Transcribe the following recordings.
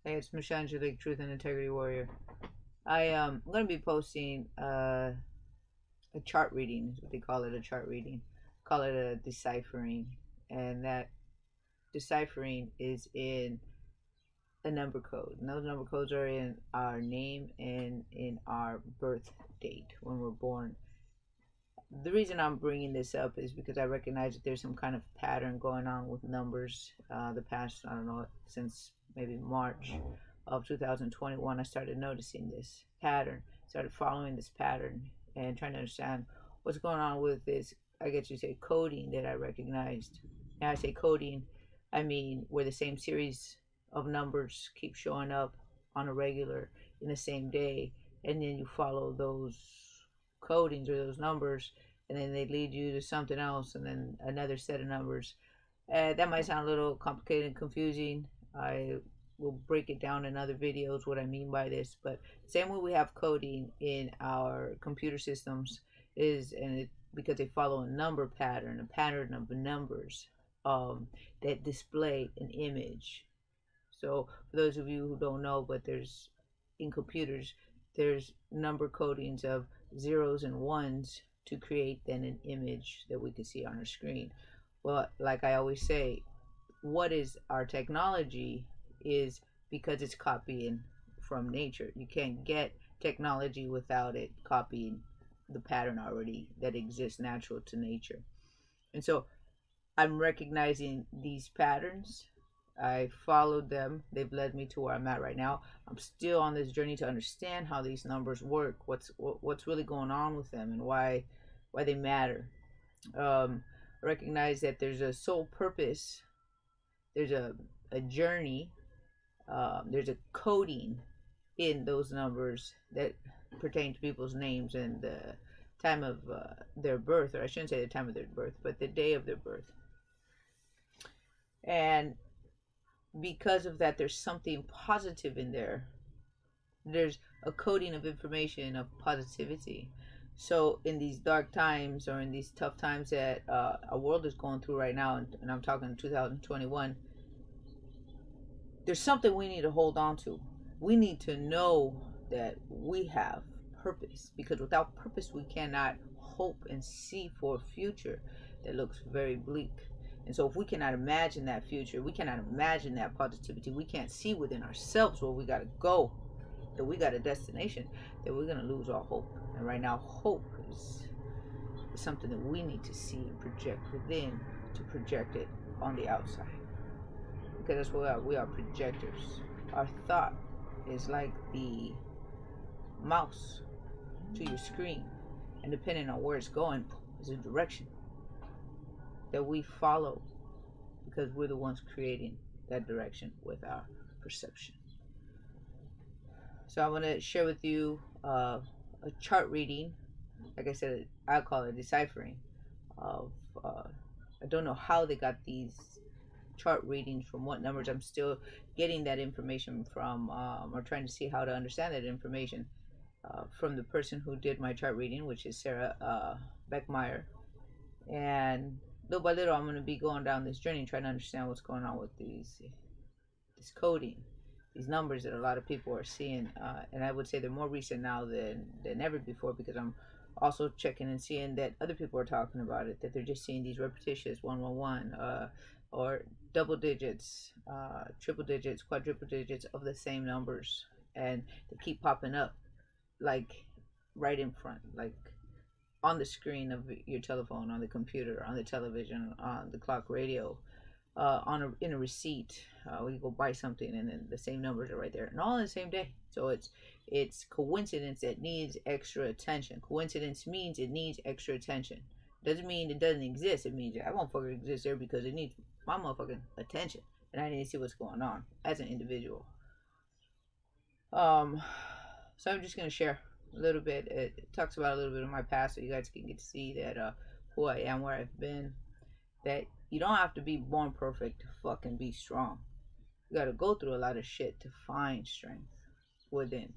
Hey, it's Michelle Angelique, Truth and Integrity Warrior. I'm going to be posting a chart reading, is what they call it, a chart reading. Call it a deciphering. And that deciphering is in a number code. And those number codes are in our name and in our birth date when we're born. The reason I'm bringing this up is because I recognize that there's some kind of pattern going on with numbers. The past, I don't know, since maybe March of 2021, I started noticing this pattern, started following this pattern and trying to understand what's going on with this, I guess you say, coding that I recognized. And I say coding, I mean where the same series of numbers keep showing up on a regular in the same day, and then you follow those codings or those numbers, and then they lead you to something else, and then another set of numbers. That might sound a little complicated and confusing. I will break it down in other videos what I mean by this, but same way we have coding in our computer systems is, and it because they follow a number pattern, a pattern of numbers that display an image. So for those of you who don't know, but there's in computers, there's number codings of zeros and ones to create then an image that we can see on our screen. Well, like I always say, what is our technology is because it's copying from nature. You can't get technology without it copying the pattern already that exists natural to nature. And so I'm recognizing these patterns. I followed them. They've led me to where I'm at right now. I'm still on this journey to understand how these numbers work, what's really going on with them, and why they matter. I recognize that there's a sole purpose. There's a journey. There's a coding in those numbers that pertain to people's names and the time of their birth, or I shouldn't say the time of their birth, but the day of their birth. And because of that, there's something positive in there. There's a coding of information of positivity. So in these dark times, or in these tough times that our world is going through right now, and I'm talking 2021, there's something we need to hold on to. We need to know that we have purpose, because without purpose we cannot hope and see for a future that looks very bleak. And so if we cannot imagine that future, we cannot imagine that positivity, we can't see within ourselves where we got to go, that we got a destination, that we're going to lose all hope. And right now, hope is something that we need to see and project within to project it on the outside. Because that's what we are projectors. Our thought is like the mouse to your screen. And depending on where it's going, is a direction that we follow, because we're the ones creating that direction with our perception. So I want to share with you a chart reading. Like I said, I call it deciphering of I don't know how they got these chart readings from what numbers. I'm still getting that information from or trying to see how to understand that information from the person who did my chart reading, which is Sara Bachmeier. And little by little, I'm going to be going down this journey trying to understand what's going on with this coding, these numbers that a lot of people are seeing. And I would say they're more recent now than ever before, because I'm also checking and seeing that other people are talking about it, that they're just seeing these repetitious 111 or double digits, triple digits, quadruple digits of the same numbers, and they keep popping up like right in front, like on the screen of your telephone, on the computer, on the television, on the clock radio, in a receipt. We go buy something, and then the same numbers are right there, and all in the same day. So it's coincidence that needs extra attention. Coincidence means it needs extra attention. Doesn't mean it doesn't exist. It means that motherfucker exists there because it needs my motherfucking attention, and I need to see what's going on as an individual. So I'm just gonna share a little bit. It talks about a little bit of my past, so you guys can get to see that who I am, where I've been. That you don't have to be born perfect to fucking be strong. You gotta go through a lot of shit to find strength within,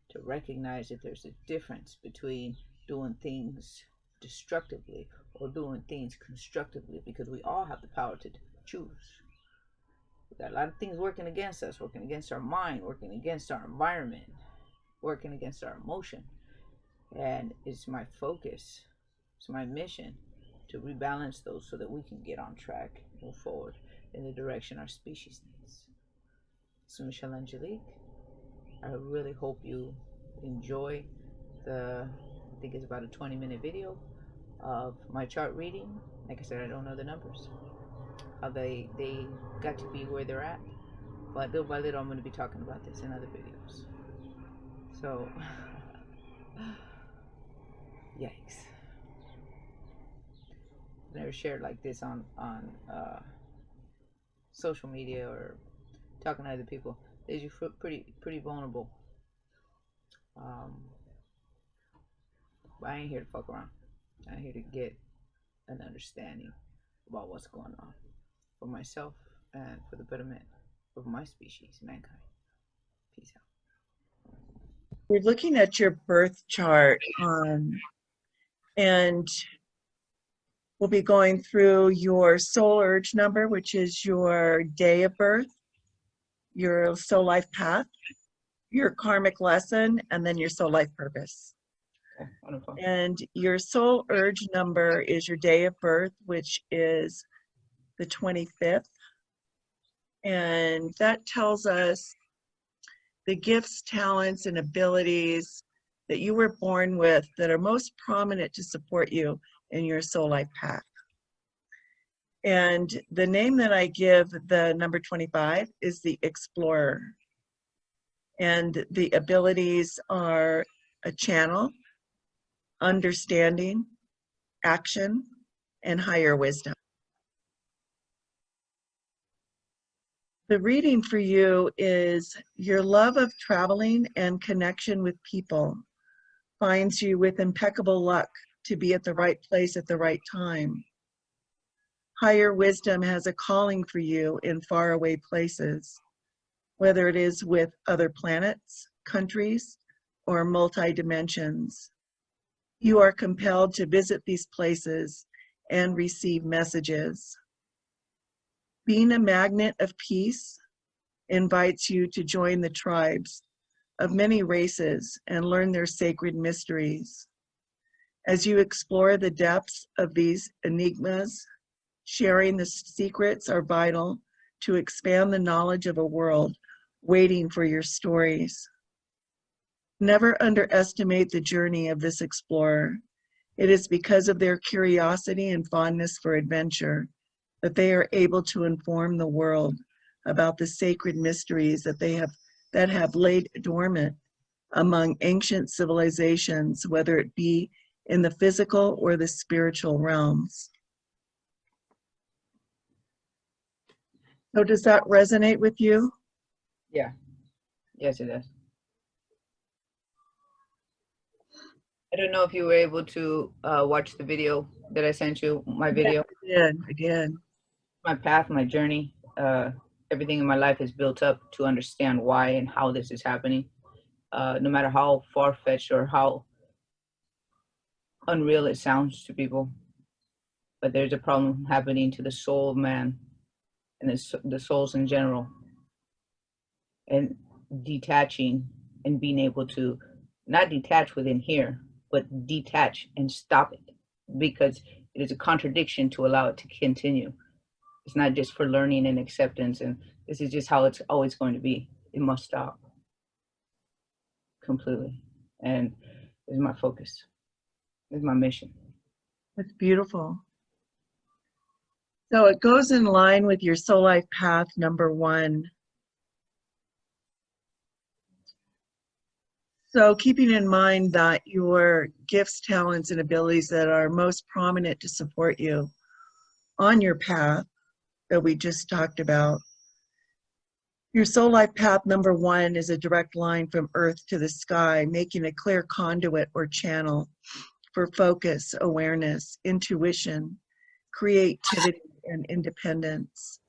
to recognize that there's a difference between doing things destructively or doing things constructively, because we all have the power to choose. got a lot of things working against us, working against our mind, working against our environment, working against our emotion. And it's my focus, it's my mission to rebalance those so that we can get on track, move forward in the direction our species needs. So, Michelle Angelique, I really hope you enjoy I think it's about a 20-minute video of my chart reading. Like I said, I don't know the numbers, how they got to be where they're at. But little by little, I'm going to be talking about this in other videos. So, yikes. I've never shared like this on social media or talking to other people. You feel pretty vulnerable. But I ain't here to fuck around. I'm here to get an understanding about what's going on for myself and for the betterment of my species, mankind. Peace out. We're looking at your birth chart, and we'll be going through your soul urge number, which is your day of birth, your soul life path, your karmic lesson, and then your soul life purpose. Okay, wonderful. And your soul urge number is your day of birth, which is the 25th. And that tells us the gifts, talents, and abilities that you were born with that are most prominent to support you in your soul life path. And the name that I give the number 25 is the Explorer. And the abilities are a channel, understanding, action, and higher wisdom. The reading for you is your love of traveling and connection with people finds you with impeccable luck to be at the right place at the right time. Higher wisdom has a calling for you in faraway places, whether it is with other planets, countries, or multi-dimensions. You are compelled to visit these places and receive messages. Being a magnet of peace invites you to join the tribes of many races and learn their sacred mysteries. As you explore the depths of these enigmas, sharing the secrets are vital to expand the knowledge of a world waiting for your stories. Never underestimate the journey of this explorer. It is because of their curiosity and fondness for adventure that they are able to inform the world about the sacred mysteries that have laid dormant among ancient civilizations, whether it be in the physical or the spiritual realms. So does that resonate with you? Yeah. Yes, it does. I don't know if you were able to watch the video that I sent you, my video. Yeah, I did. My path, my journey, everything in my life is built up to understand why and how this is happening. No matter how far-fetched or how unreal it sounds to people, but there's a problem happening to the soul of man and the souls in general. And detaching and being able to not detach within here, but detach and stop it, because it is a contradiction to allow it to continue. It's not just for learning and acceptance, and this is just how it's always going to be. It must stop completely. And this is my focus. This is my mission. That's beautiful. So it goes in line with your soul life path number 1. So keeping in mind that your gifts, talents, and abilities that are most prominent to support you on your path that we just talked about, your soul life path number 1 is a direct line from earth to the sky, making a clear conduit or channel for focus, awareness, intuition, creativity, and independence.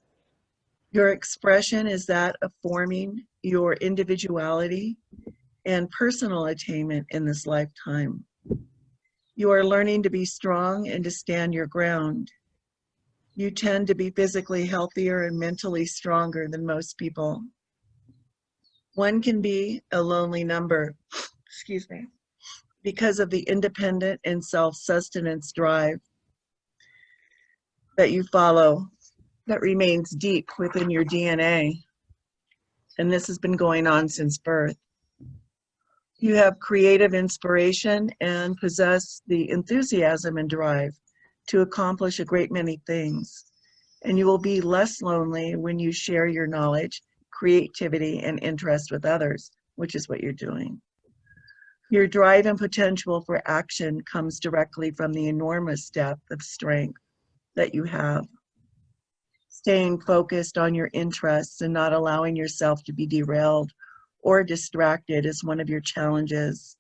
Your expression is that of forming your individuality and personal attainment in this lifetime. You are learning to be strong and to stand your ground. You tend to be physically healthier and mentally stronger than most people. One can be a lonely number, excuse me, because of the independent and self-sustenance drive that you follow that remains deep within your DNA. And this has been going on since birth. You have creative inspiration and possess the enthusiasm and drive to accomplish a great many things. And you will be less lonely when you share your knowledge, creativity, and interest with others, which is what you're doing. Your drive and potential for action comes directly from the enormous depth of strength that you have. Staying focused on your interests and not allowing yourself to be derailed or distracted is one of your challenges.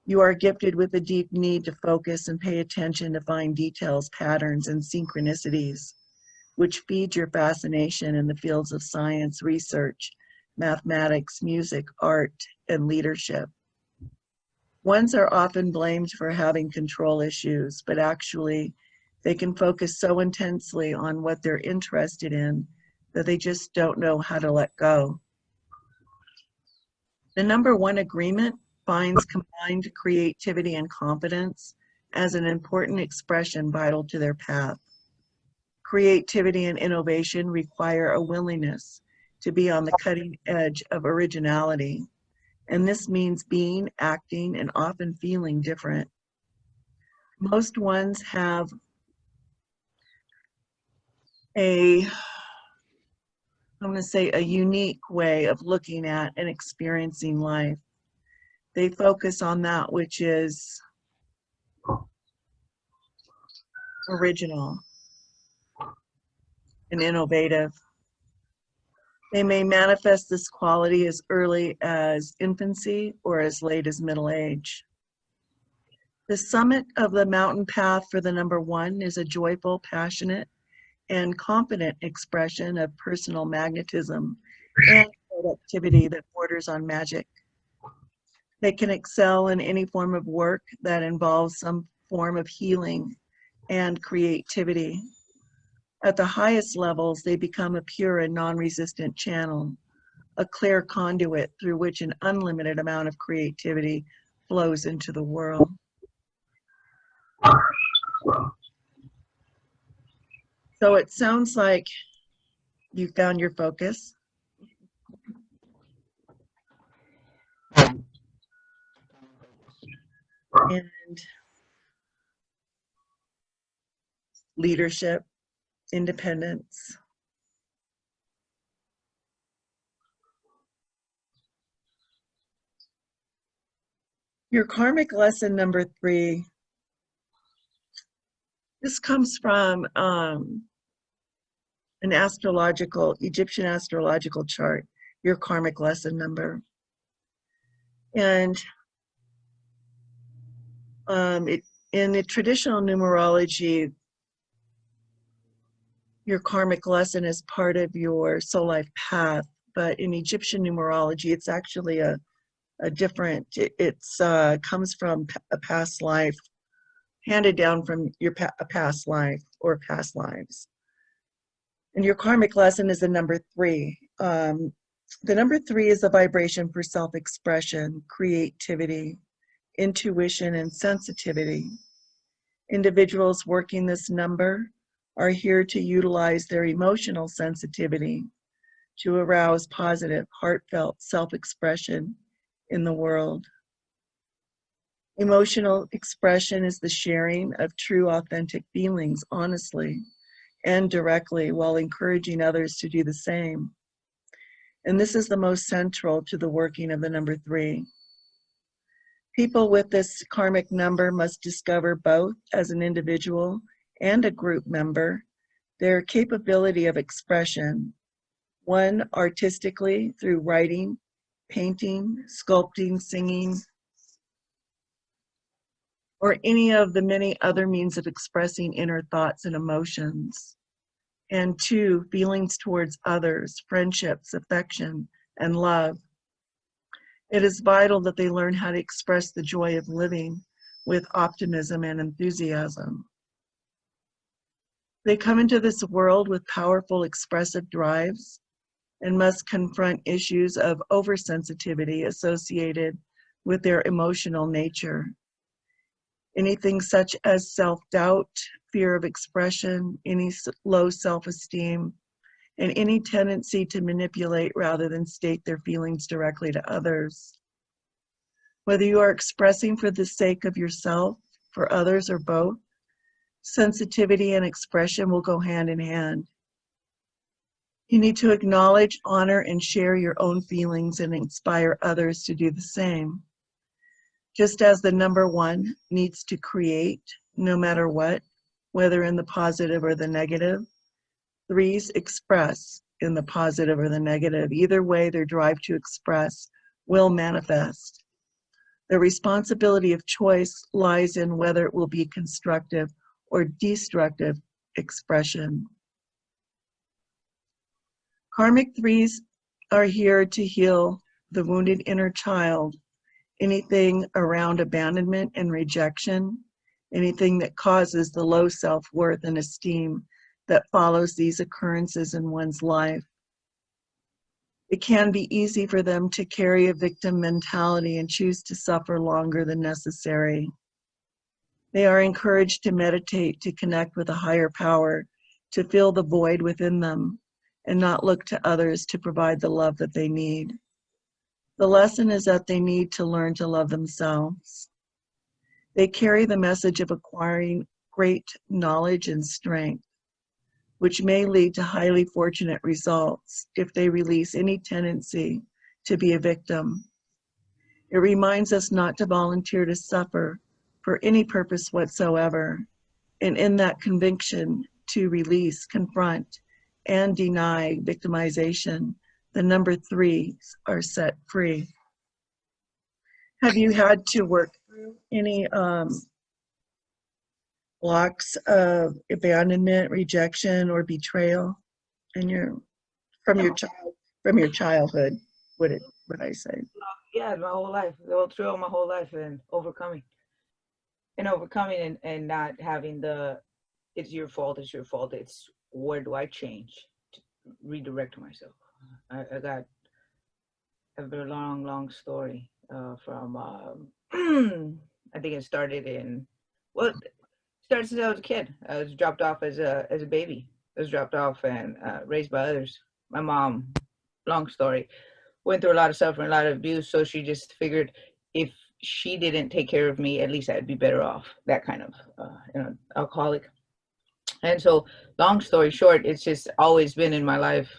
You are gifted with a deep need to focus and pay attention to fine details, patterns, and synchronicities, which feed your fascination in the fields of science, research, mathematics, music, art, and leadership. Ones are often blamed for having control issues, but actually they can focus so intensely on what they're interested in that they just don't know how to let go. The number one agreement finds combined creativity and confidence as an important expression vital to their path. Creativity and innovation require a willingness to be on the cutting edge of originality, and this means being, acting, and often feeling different. Most ones have a unique way of looking at and experiencing life. They focus on that which is original and innovative. They may manifest this quality as early as infancy or as late as middle age. The summit of the mountain path for the number one is a joyful, passionate, and confident expression of personal magnetism and productivity that borders on magic. They can excel in any form of work that involves some form of healing and creativity. At the highest levels, they become a pure and non-resistant channel, a clear conduit through which an unlimited amount of creativity flows into the world. So it sounds like you found your focus. And leadership, independence. Your karmic lesson number 3, this comes from an Egyptian astrological chart, your karmic lesson number. And in the traditional numerology, your karmic lesson is part of your soul life path, but in Egyptian numerology, it's actually a different, it's comes from a past life, handed down from a past life or past lives. And your karmic lesson is the number 3. The number 3 is a vibration for self-expression, creativity, intuition, and sensitivity. Individuals working this number are here to utilize their emotional sensitivity to arouse positive, heartfelt self-expression in the world. Emotional expression is the sharing of true, authentic feelings honestly and directly while encouraging others to do the same. And this is the most central to the working of the number 3. People with this karmic number must discover both as an individual and a group member their capability of expression, one artistically through writing, painting, sculpting, singing, or any of the many other means of expressing inner thoughts and emotions. And 2, feelings towards others, friendships, affection, and love. It is vital that they learn how to express the joy of living with optimism and enthusiasm. They come into this world with powerful expressive drives and must confront issues of oversensitivity associated with their emotional nature. Anything such as self-doubt, fear of expression, any low self-esteem, and any tendency to manipulate rather than state their feelings directly to others. Whether you are expressing for the sake of yourself, for others, or both, sensitivity and expression will go hand in hand. You need to acknowledge, honor, and share your own feelings and inspire others to do the same. Just as the number 1 needs to create, no matter what, whether in the positive or the negative, 3s express in the positive or the negative. Either way, their drive to express will manifest. The responsibility of choice lies in whether it will be constructive or destructive expression. Karmic 3s are here to heal the wounded inner child, anything around abandonment and rejection, anything that causes the low self-worth and esteem that follows these occurrences in one's life. It can be easy for them to carry a victim mentality and choose to suffer longer than necessary. They are encouraged to meditate, to connect with a higher power, to fill the void within them, and not look to others to provide the love that they need. The lesson is that they need to learn to love themselves. They carry the message of acquiring great knowledge and strength, which may lead to highly fortunate results if they release any tendency to be a victim. It reminds us not to volunteer to suffer for any purpose whatsoever, and in that conviction to release, confront, and deny victimization, the number 3s are set free. Have you had to work through any blocks of abandonment, rejection, or betrayal in from your childhood? Would I say? Yeah, my whole life, throughout my whole life, and overcoming and not having the it's your fault, it's where do I change to redirect myself. I got a very long story from I think it started started since I was a kid. I was dropped off as a baby. I was dropped off and raised by others. My mom, long story, went through a lot of suffering, a lot of abuse, so she just figured if she didn't take care of me, at least I'd be better off. That kind of alcoholic. And so, long story short, it's just always been in my life,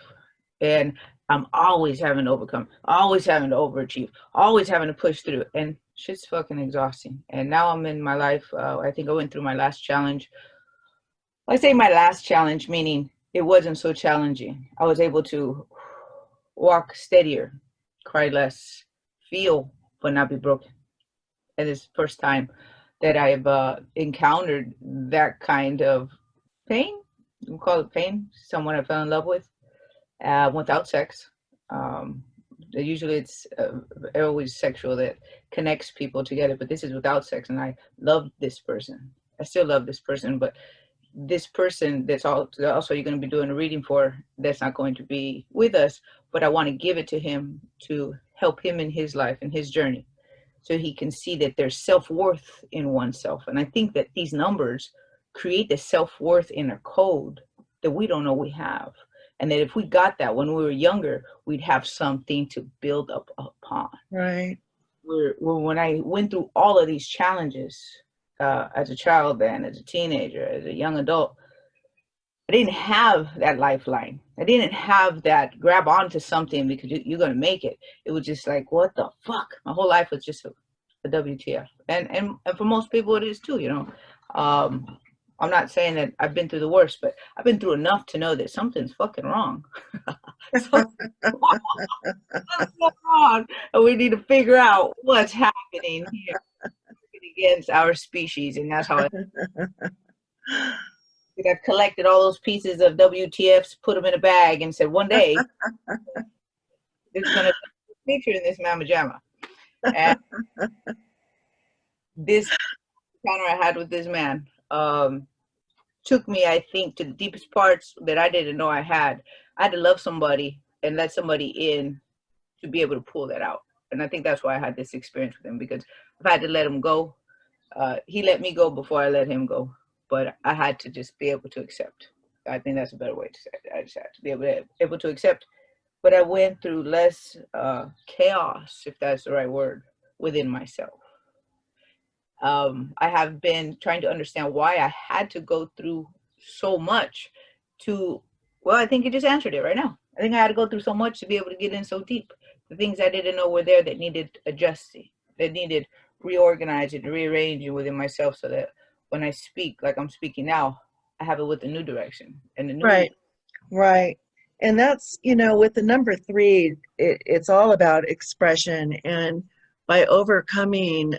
and I'm always having to overcome, always having to overachieve, always having to push through, and shit's fucking exhausting. And now I'm in my life. I think I went through my last challenge. I say my last challenge, meaning it wasn't so challenging. I was able to walk steadier, cry less, feel, but not be broken. And it's the first time that I've encountered that kind of pain. You can call it pain. Someone I fell in love with without sex. Usually it's always sexual that connects people together, but this is without sex, and I love this person. I still love this person, but this person that's also you're going to be doing a reading for, that's not going to be with us, but I want to give it to him to help him in his life and his journey, so he can see that there's self-worth in oneself. And I think that these numbers create the self-worth inner code that we don't know we have. And that if we got that when we were younger, we'd have something to build up upon. Right. When I went through all of these challenges as a child, then as a teenager, as a young adult, I didn't have that lifeline. I didn't have that grab onto something because you're going to make it. It was just like, what the fuck? My whole life was just a WTF. And for most people, it is too, you know. I'm not saying that I've been through the worst, but I've been through enough to know that something's fucking wrong. Something's wrong. And we need to figure out what's happening here against our species. And that's how I've collected all those pieces of WTFs, put them in a bag, and said, one day, there's going to be a picture in this Mama Jamma. And this encounter I had with this man, took me, I think, to the deepest parts that I didn't know I had. I had to love somebody and let somebody in to be able to pull that out. And I think that's why I had this experience with him, because I've had to let him go. He let me go before I let him go, but I had to just be able to accept. I think that's a better way to say it. I just had to be able to accept. But I went through less chaos, if that's the right word, within myself. I have been trying to understand why I had to go through so much to, well, I think you just answered it right now. I think I had to go through so much to be able to get in so deep. The things I didn't know were there that needed adjusting, that needed reorganizing, rearranging within myself, so that when I speak, like I'm speaking now, I have it with a new direction and a new. Right, right. And that's, with the number three, it's all about expression. And by overcoming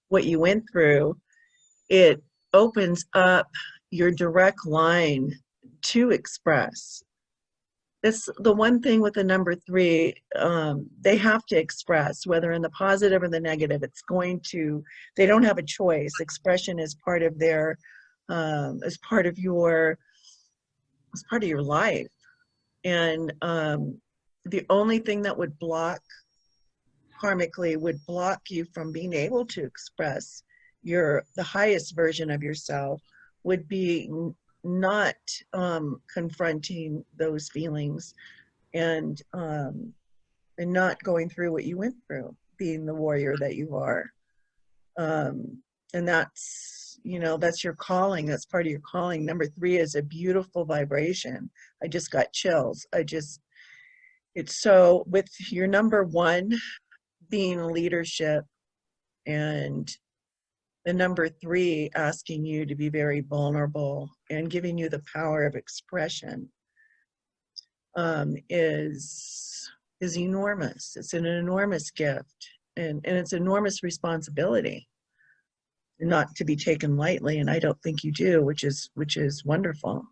what you went through, it opens up your direct line to express. It's the one thing with the number three, they have to express, whether in the positive or the negative. They don't have a choice. Expression is part of their, as part of your life. And the only thing that would karmically block you from being able to express the highest version of yourself would be not confronting those feelings and not going through what you went through, being the warrior that you are. And that's your calling. That's part of your calling. Number three is a beautiful vibration. I just got chills. It's so, with your number one being leadership, and the number three asking you to be very vulnerable and giving you the power of expression, is enormous. It's an enormous gift, and it's enormous responsibility, not to be taken lightly, and I don't think you do, which is wonderful.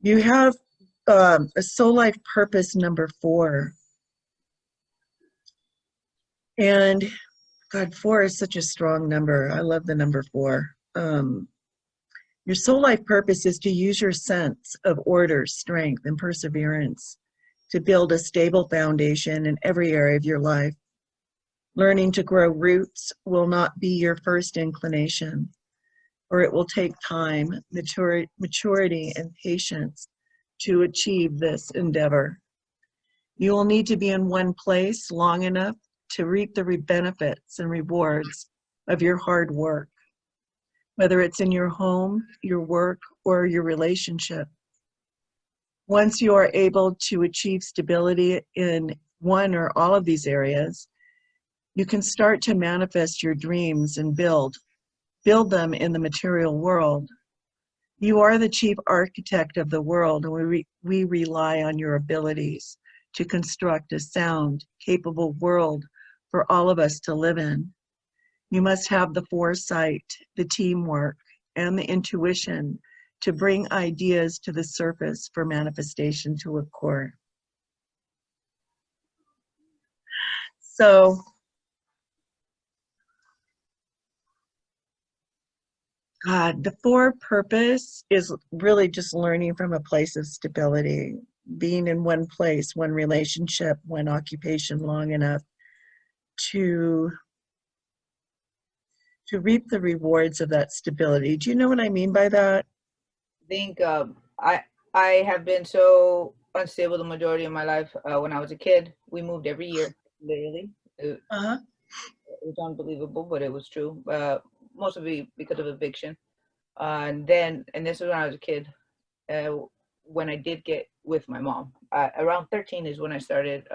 You have a soul life purpose, number 4. And God, 4 is such a strong number. I love the number 4. Your soul life purpose is to use your sense of order, strength, and perseverance to build a stable foundation in every area of your life. Learning to grow roots will not be your first inclination, or it will take time, maturity, and patience to achieve this endeavor. You will need to be in one place long enough to reap the benefits and rewards of your hard work, whether it's in your home, your work, or your relationship. Once you are able to achieve stability in one or all of these areas, you can start to manifest your dreams and build them in the material world. You are the chief architect of the world, and we rely on your abilities to construct a sound, capable world for all of us to live in. You must have the foresight, the teamwork, and the intuition to bring ideas to the surface for manifestation to occur. So, God, the 4 purpose is really just learning from a place of stability, being in one place, one relationship, one occupation long enough to reap the rewards of that stability. Do you know what I mean by that? I think I have been so unstable the majority of my life. When I was a kid, we moved every year, literally. It was unbelievable, but it was true. Mostly because of eviction. And this was when I was a kid. When I did get with my mom, around 13 is when I started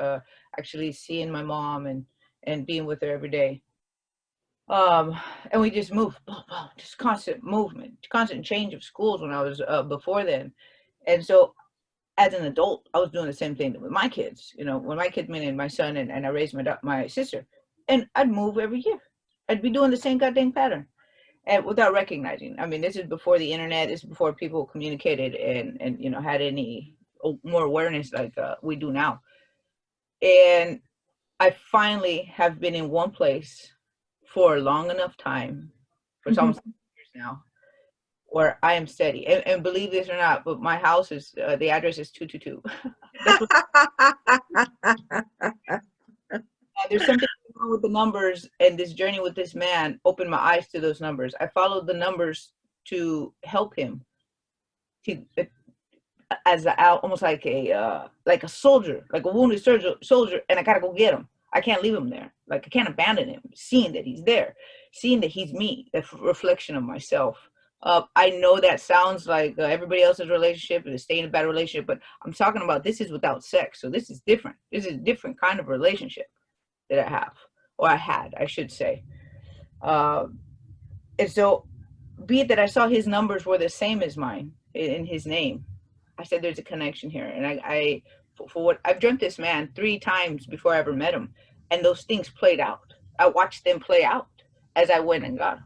actually seeing my mom and being with her every day. And we just moved, just constant movement, constant change of schools when I was before then. And so as an adult, I was doing the same thing with my kids. When my kids, meaning my son, and I raised my sister, and I'd move every year. I'd be doing the same goddamn pattern, and without recognizing. I mean, this is before the internet. This is before people communicated and had any more awareness like we do now. And I finally have been in one place for a long enough time. For almost years now, where I am steady. And believe this or not, but my house is the address is 222. That's what there's something wrong with the numbers, and this journey with this man opened my eyes to those numbers. I followed the numbers to help him to as almost like a soldier, like a wounded soldier, and I gotta go get him. I can't leave him there. Like I can't abandon him. Seeing that he's there, seeing that he's me, a reflection of myself. I know that sounds like everybody else's relationship and stay in a bad relationship, but I'm talking about this is without sex, so this is different. This is a different kind of relationship that I have, or I had, I should say. Uh, and so, be it that I saw his numbers were the same as mine in his name, I said there's a connection here. And for what I've dreamt this man 3 times before I ever met him, and those things played out. I watched them play out as I went and got him.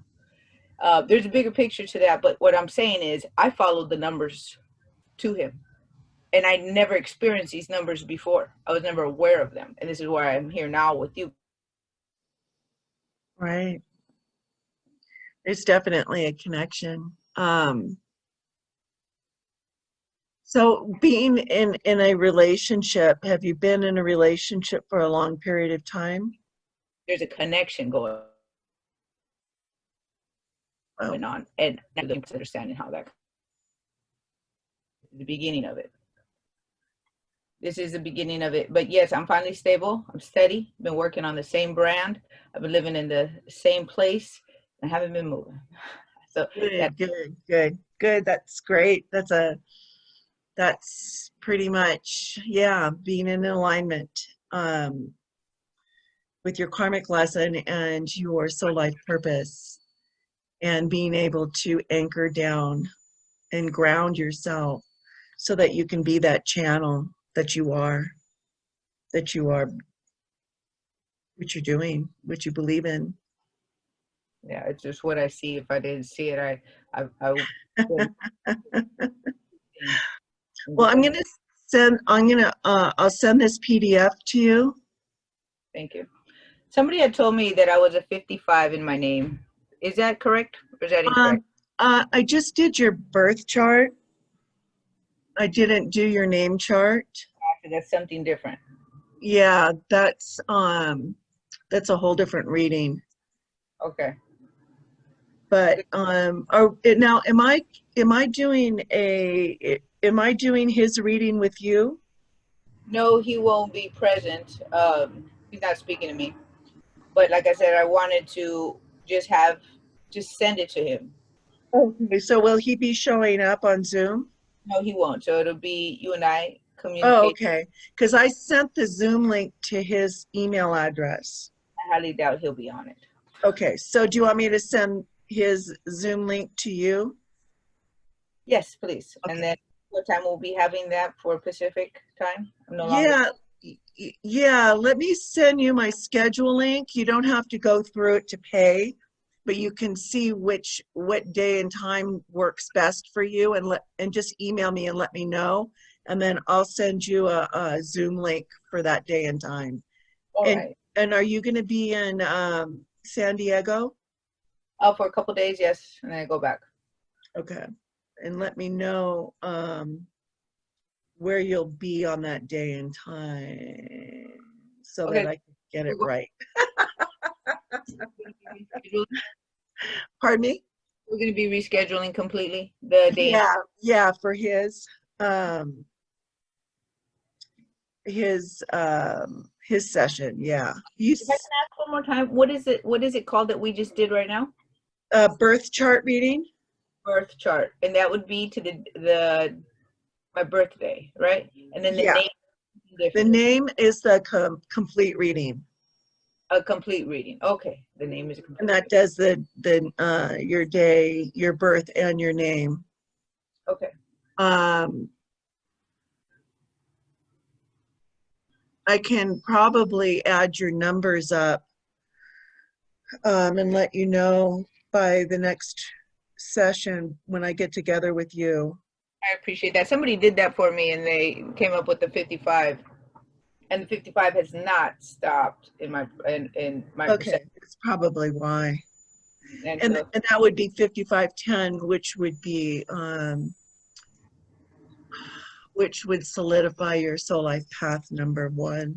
There's a bigger picture to that, but what I'm saying is I followed the numbers to him, and I never experienced these numbers before. I was never aware of them, and this is why I'm here now with you. Right. There's definitely a connection. So being in a relationship, have you been in a relationship for a long period of time? There's a connection going on, and understanding how that the beginning of it. This is the beginning of it. But yes, I'm finally stable. I'm steady. Been working on the same brand. I've been living in the same place. I haven't been moving. So good. That's great. That's pretty much, yeah, being in alignment with your karmic lesson and your soul life purpose, and being able to anchor down and ground yourself so that you can be that channel that you are what you're doing, what you believe in. Yeah, it's just what I see. If I didn't see it, I Well, I'll send this PDF to you. Thank you. Somebody had told me that I was a 55 in my name. Is that correct or is that incorrect? I just did your birth chart. I didn't do your name chart. That's something different. Yeah, that's a whole different reading. Okay. But now am I doing his reading with you? No, he won't be present. He's not speaking to me. But like I said, I wanted to just send it to him. Okay, so will he be showing up on Zoom? No, he won't. So it'll be you and I communicate. Oh, okay. Because I sent the Zoom link to his email address. I highly doubt he'll be on it. Okay, so do you want me to send his Zoom link to you? Yes, please. Okay. And then what time we'll be having that for Pacific time? Yeah, let me send you my schedule link. You don't have to go through it to pay, but you can see what day and time works best for you, and just email me and let me know, and then I'll send you a Zoom link for that day and time. All right. And are you going to be in San Diego? Oh, for a couple of days, yes, and then I go back. Okay, and let me know where you'll be on that day and time so that I can get it right. Pardon me? We're going to be rescheduling completely the day. Yeah, for his session. Yeah. If I can ask one more time, what is it called that we just did right now? Birth chart reading. Birth chart, and that would be to my birthday, right? And then the name. The name is the complete reading. A complete reading. Okay, the name is a complete. And that does the your day, your birth, and your name. Okay. I can probably add your numbers up and let you know by the next session when I get together with you. I appreciate that. Somebody did that for me, and they came up with the 55, and the 55 has not stopped in my Okay, that's probably why. And And so, that would be 5510, which would solidify your soul life path number 1.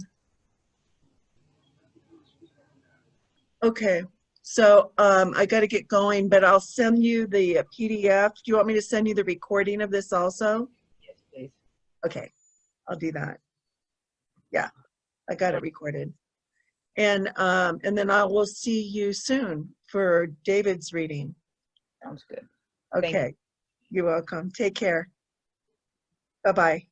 Okay, so I got to get going, but I'll send you the PDF. Do you want me to send you the recording of this also? yes, please. Okay, I'll do that. Yeah, I got it recorded. And then I will see you soon for David's reading. Sounds good. Okay, you're welcome. Take care. Bye-bye.